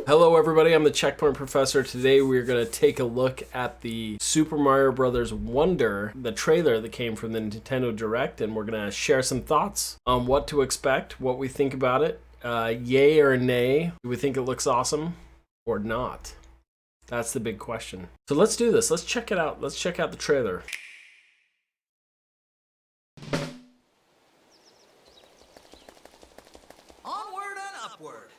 Hello everybody, I'm the Checkpoint Professor. Today we're going to take a look at the Super Mario Bros. Wonder, the trailer that came from the Nintendo Direct, and we're going to share some thoughts on what to expect, what we think about it, yay or nay. Do we think it looks awesome or not? That's the big question. So let's do this. Let's check it out. Let's check out the trailer. Onward and upward.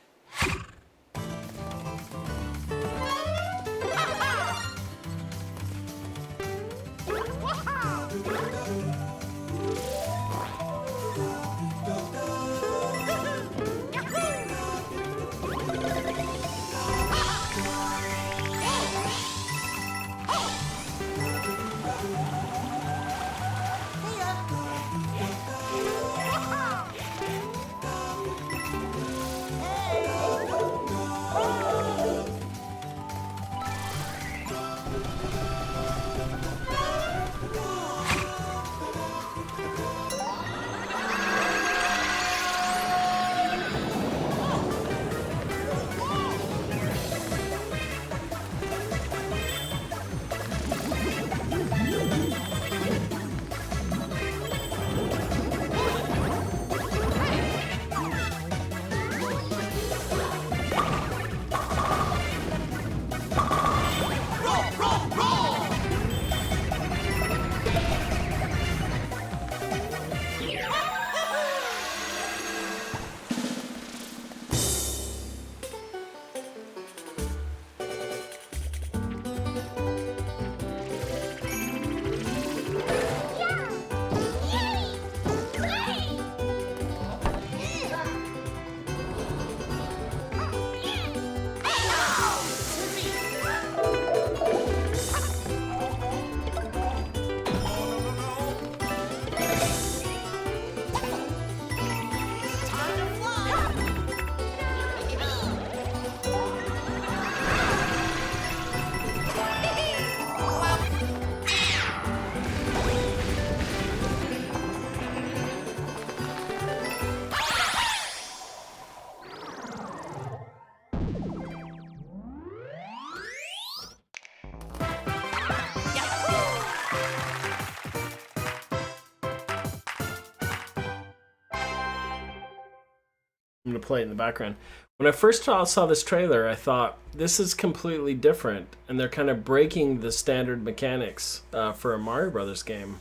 I'm going to play it in the background. When I first saw this trailer, I thought, this is completely different, and they're kind of breaking the standard mechanics for a Mario Brothers game.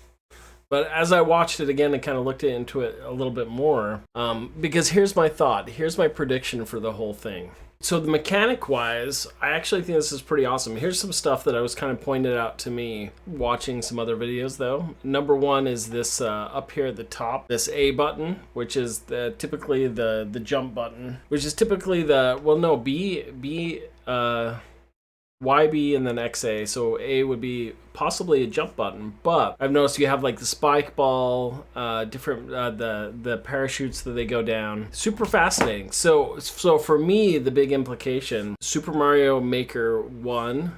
But as I watched it again and kind of looked into it a little bit more, because here's my thought, here's my prediction for the whole thing. So the mechanic-wise, I actually think this is pretty awesome. Here's some stuff that I was kind of pointed out to me watching some other videos, though. Number one is this up here at the top, this A button, which is typically the jump button, which is typically the, well, no, YB and then XA, so A would be possibly a jump button, but I've noticed you have like the spike ball, different the parachutes that they go down. Super fascinating. So for me, the big implication, Super Mario Maker 1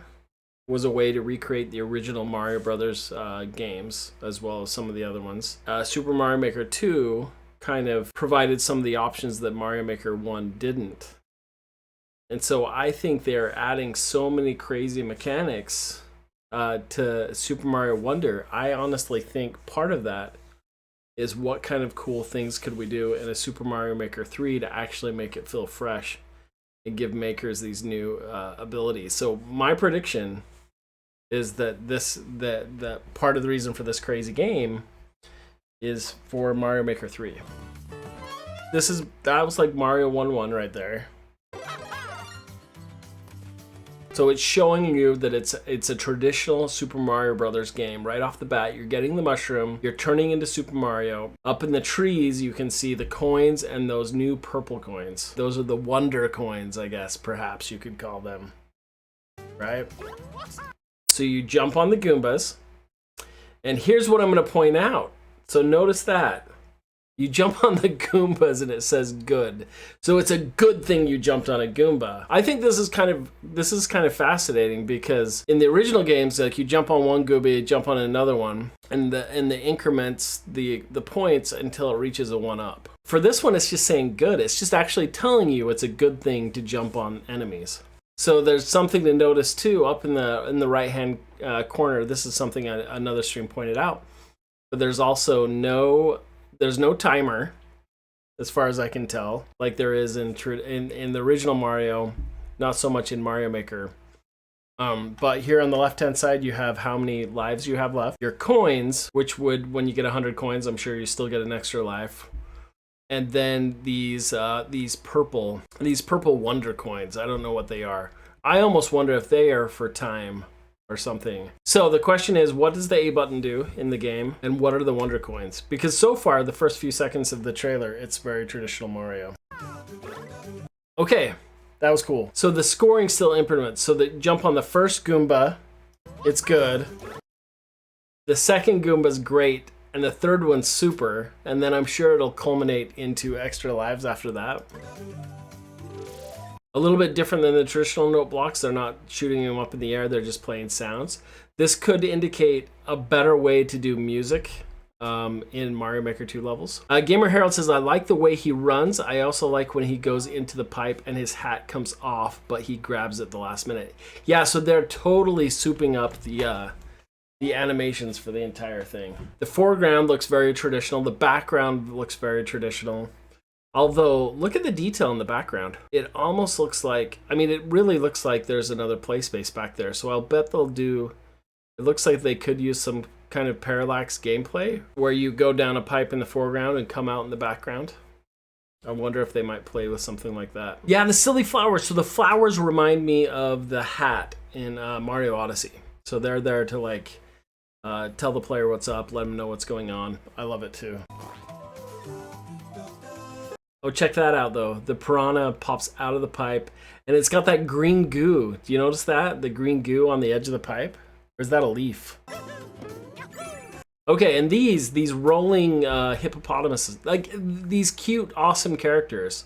was a way to recreate the original Mario Brothers games, as well as some of the other ones. Super Mario Maker 2 kind of provided some of the options that Mario Maker 1 didn't. And so I think they're adding so many crazy mechanics to Super Mario Wonder. I honestly think part of that is what kind of cool things could we do in a Super Mario Maker 3 to actually make it feel fresh and give makers these new abilities. So my prediction is that that part of the reason for this crazy game is for Mario Maker 3. That was like Mario 1-1 right there. So it's showing you that it's a traditional Super Mario Brothers game. Right off the bat, you're getting the mushroom, you're turning into Super Mario. Up in the trees, you can see the coins and those new purple coins. Those are the Wonder coins, I guess, perhaps you could call them. Right? So you jump on the Goombas, and here's what I'm going to point out. So notice that. You jump on the Goombas and it says good. So it's a good thing you jumped on a Goomba. I think this is kind of fascinating because in the original games, like you jump on one Goomba, you jump on another one, and the increments the points until it reaches a 1-up. For this one, it's just saying good. It's just actually telling you it's a good thing to jump on enemies. So there's something to notice too up in the right hand corner. This is something another stream pointed out. But there's also no timer, as far as I can tell, like there is in the original Mario. Not so much in Mario Maker. But here on the left-hand side, you have how many lives you have left. Your coins, which would, when you get 100 coins, I'm sure you still get an extra life. And then these purple wonder coins. I don't know what they are. I almost wonder if they are for time or something. So the question is, what does the A button do in the game, and what are the wonder coins? Because so far, the first few seconds of the trailer, it's very traditional Mario. Okay. That was cool. So the scoring still implements. So the jump on the first Goomba, it's good. The second Goomba's great, and the third one's super. And then I'm sure it'll culminate into extra lives after that. A little bit different than the traditional note blocks. They're not shooting them up in the air. They're just playing sounds. This could indicate a better way to do music in Mario Maker 2 levels. Gamer Harold says, I like the way he runs. I also like when he goes into the pipe and his hat comes off, but he grabs it the last minute. Yeah, so they're totally souping up the animations for the entire thing. The foreground looks very traditional. The background looks very traditional. Although, look at the detail in the background. It almost looks like, I mean, it really looks like there's another play space back there. So I'll bet they'll do, it looks like they could use some kind of parallax gameplay where you go down a pipe in the foreground and come out in the background. I wonder if they might play with something like that. Yeah, the silly flowers. So the flowers remind me of the hat in Mario Odyssey. So they're there to like tell the player what's up, let them know what's going on. I love it too. Oh, check that out though. The piranha pops out of the pipe and it's got that green goo. Do you notice that? The green goo on the edge of the pipe? Or is that a leaf? Okay, and these rolling hippopotamuses, like these cute, awesome characters,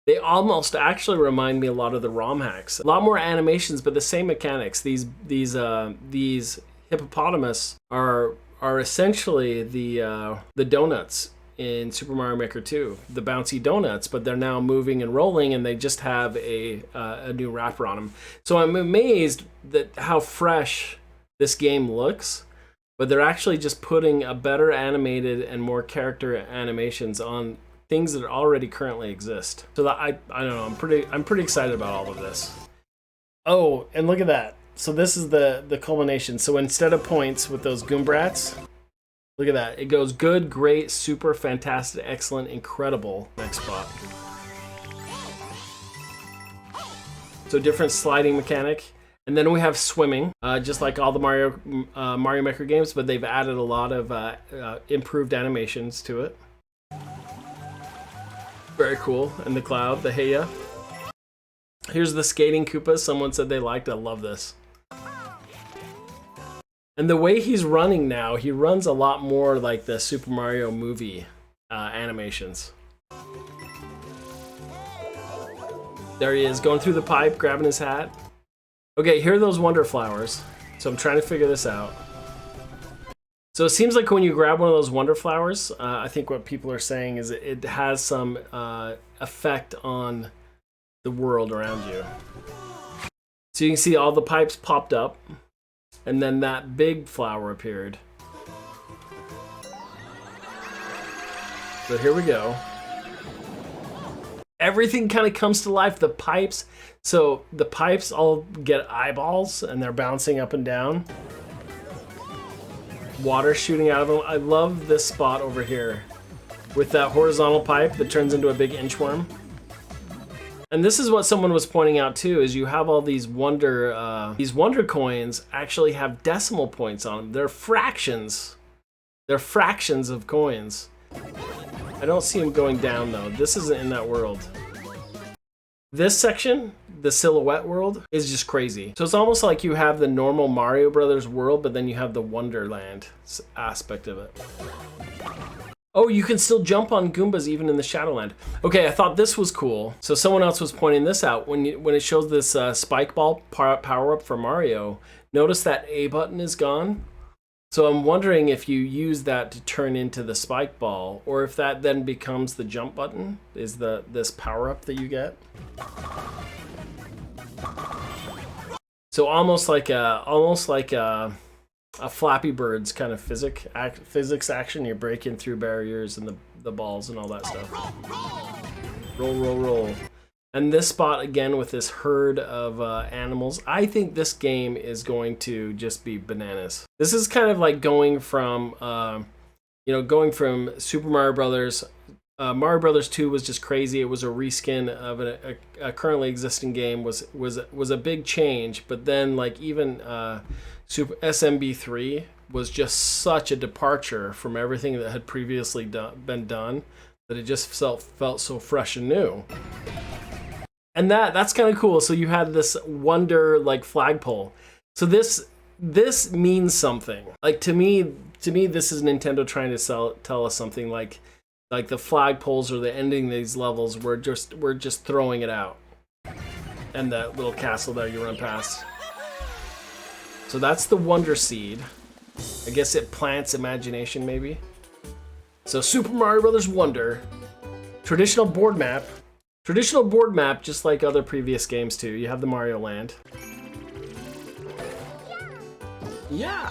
they almost actually remind me a lot of the ROM hacks. A lot more animations, but the same mechanics. These hippopotamus are essentially the donuts in Super Mario Maker 2, the bouncy donuts, but they're now moving and rolling, and they just have a new wrapper on them. So I'm amazed that how fresh this game looks. But they're actually just putting a better animated and more character animations on things that already currently exist. So that I don't know, I'm pretty excited about all of this. Oh, and look at that. So this is the culmination. So instead of points with those Goombrats, look at that. It goes good, great, super, fantastic, excellent, incredible. Next spot. So different sliding mechanic. And then we have swimming, just like all the Mario Maker games, but they've added a lot of improved animations to it. Very cool. And the cloud, the 𝗓𝗓𝗄. Here's the skating Koopas. Someone said they liked. I love this. And the way he's running now, he runs a lot more like the Super Mario movie animations. There he is, going through the pipe, grabbing his hat. Okay, here are those wonder flowers. So I'm trying to figure this out. So it seems like when you grab one of those wonder flowers, I think what people are saying is it has some effect on the world around you. So you can see all the pipes popped up, and then that big flower appeared. So here we go. Everything kind of comes to life. The pipes. So the pipes all get eyeballs and they're bouncing up and down. Water shooting out of them. I love this spot over here with that horizontal pipe that turns into a big inchworm. And this is what someone was pointing out too, is you have all these wonder coins actually have decimal points on them. They're fractions. They're fractions of coins. I don't see them going down though. This isn't in that world. This section, the silhouette world, is just crazy. So it's almost like you have the normal Mario Brothers world, but then you have the Wonderland aspect of it. Oh, you can still jump on Goombas even in the Shadowland. Okay, I thought this was cool. So someone else was pointing this out. When it shows this spike ball power-up for Mario, notice that A button is gone. So I'm wondering if you use that to turn into the spike ball, or if that then becomes the jump button, is this power up that you get. So almost like a Flappy Bird's kind of physics action. You're breaking through barriers and the balls and all that stuff. Roll, roll, roll. And this spot again with this herd of animals, I think this game is going to just be bananas. This is kind of like going from, going from Super Mario Brothers. Mario Brothers 2 was just crazy. It was a reskin of a currently existing game. Was a big change, but then like even Super SMB 3 was just such a departure from everything that had previously been done that it just felt so fresh and new. And that's kind of cool. So you had this wonder like flagpole. So this means something. Like to me, this is Nintendo trying to tell us something like the flagpoles or the ending these levels. We're just throwing it out. And that little castle there you run past. So that's the Wonder Seed. I guess it plants imagination maybe. So Super Mario Brothers Wonder, traditional board map. Traditional board map, just like other previous games too. You have the Mario Land. Yeah.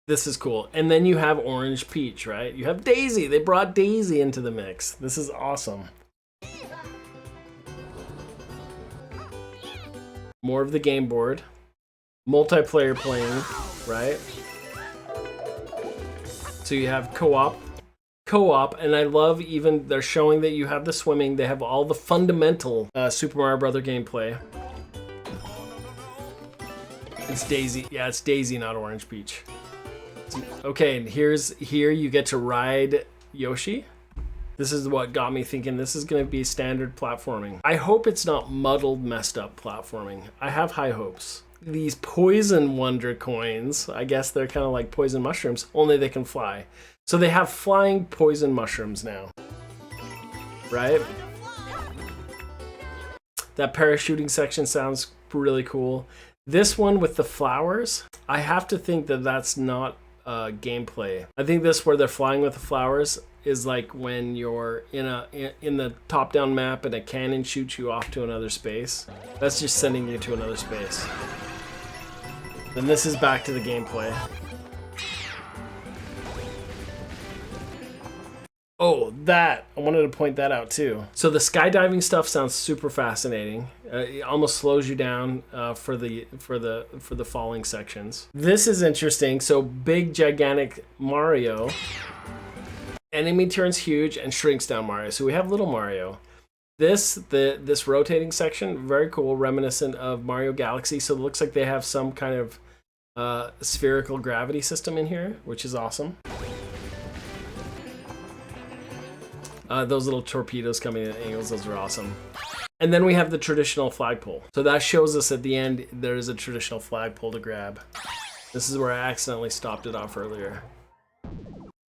This is cool. And then you have Orange Peach, right? You have Daisy. They brought Daisy into the mix. This is awesome. More of the game board. Multiplayer playing, right? So you have co-op, and I love even they're showing that you have the swimming. They have all the fundamental Super Mario Brother gameplay. It's Daisy. Yeah, it's Daisy, not Orange Peach. Okay, and here you get to ride Yoshi. This is what got me thinking this is going to be standard platforming. I hope it's not muddled, messed up platforming. I have high hopes. These poison wonder coins, I guess they're kind of like poison mushrooms, only they can fly. So they have flying poison mushrooms now, right? That parachuting section sounds really cool. This one with the flowers, I have to think that that's not gameplay. I think this where they're flying with the flowers is like when you're in the top-down map and a cannon shoots you off to another space. That's just sending you to another space. Then this is back to the gameplay. Oh, that! I wanted to point that out too. So the skydiving stuff sounds super fascinating. It almost slows you down for the falling sections. This is interesting. So big, gigantic Mario. Enemy turns huge and shrinks down Mario. So we have little Mario. This rotating section, very cool, reminiscent of Mario Galaxy. So it looks like they have some kind of spherical gravity system in here, which is awesome. Those little torpedoes coming at angles, those are awesome. And then we have the traditional flagpole. So that shows us at the end there is a traditional flagpole to grab. This is where I accidentally stopped it off earlier.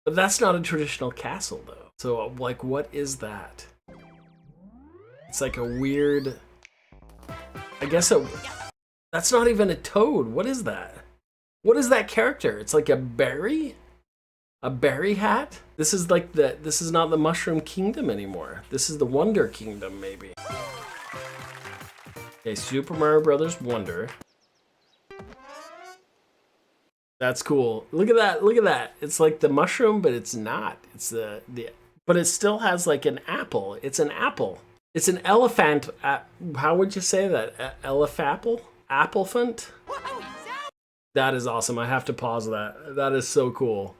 But that's not a traditional castle though. So like, what is that? It's like a weird, I guess that's not even a toad. What is that? What is that character? It's like a berry? A berry hat? This is like this is not the Mushroom Kingdom anymore. This is the Wonder Kingdom, maybe. Okay, Super Mario Brothers Wonder. That's cool. Look at that, look at that. It's like the mushroom, but it's not. It's but it still has like an apple. It's an apple. It's an elephant. How would you say that? Elephapple? Applefant? That is awesome. I have to pause that. That is so cool.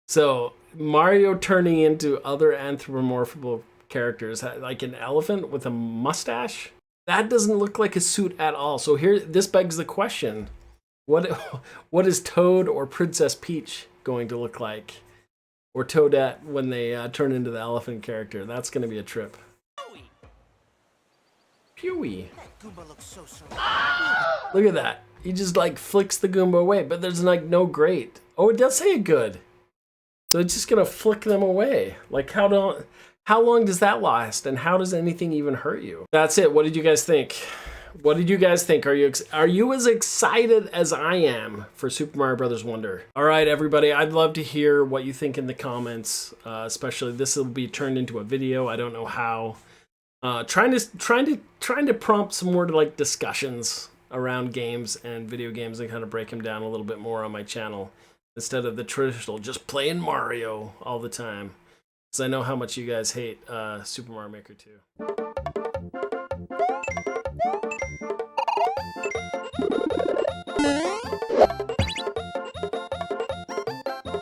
So Mario turning into other anthropomorphic characters, like an elephant with a mustache. That doesn't look like a suit at all. So here, this begs the question: what is Toad or Princess Peach going to look like, or Toadette when they turn into the elephant character? That's going to be a trip. Pewee. Look at that. He just like flicks the Goomba away, but there's like no grate. Oh, it does say a good. So it's just gonna flick them away. Like how long does that last? And how does anything even hurt you? That's it. What did you guys think? What did you guys think? Are you as excited as I am for Super Mario Brothers Wonder? All right, everybody, I'd love to hear what you think in the comments. Especially this will be turned into a video. I don't know how. Trying to prompt some more like discussions around games and video games and kind of break them down a little bit more on my channel instead of the traditional just playing Mario all the time. Because I know how much you guys hate Super Mario Maker 2.